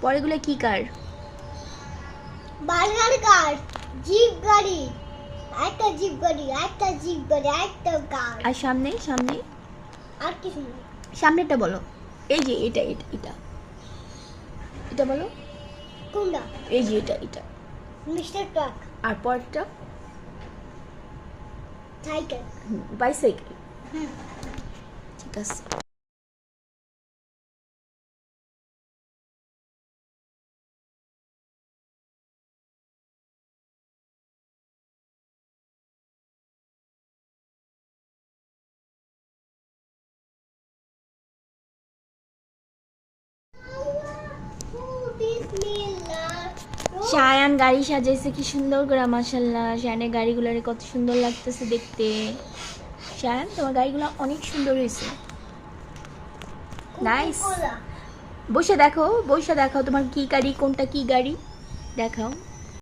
পরেগুলো কি কার? বার্গার কার, জিপ গাড়ি, একটা জিপ গাড়ি, একটা জিপ গাড়ি, একটা কার। আর সামনে সামনে আর কিছু না। সামনেটা বলো। এই যে এটা এটা এটা এটা বলো। কোনটা? এই যে এটা এটা। Mister truck. আর পরেরটা? সাইকেল। বাইসাইকেল। হুম। ঠিক আছে। শায়ান গাড়ি সাজাইছে কি সুন্দর করে, মাশাআল্লাহ। শায়ানের গাড়িগুলোরে কত সুন্দর লাগতেছে দেখতে। শায়ান, তোমার গাড়িগুলো অনেক সুন্দর হয়েছে। নাইস। বসে দেখো, বসে দেখাও তোমার কি গাড়ি, কোনটা কি গাড়ি দেখাও।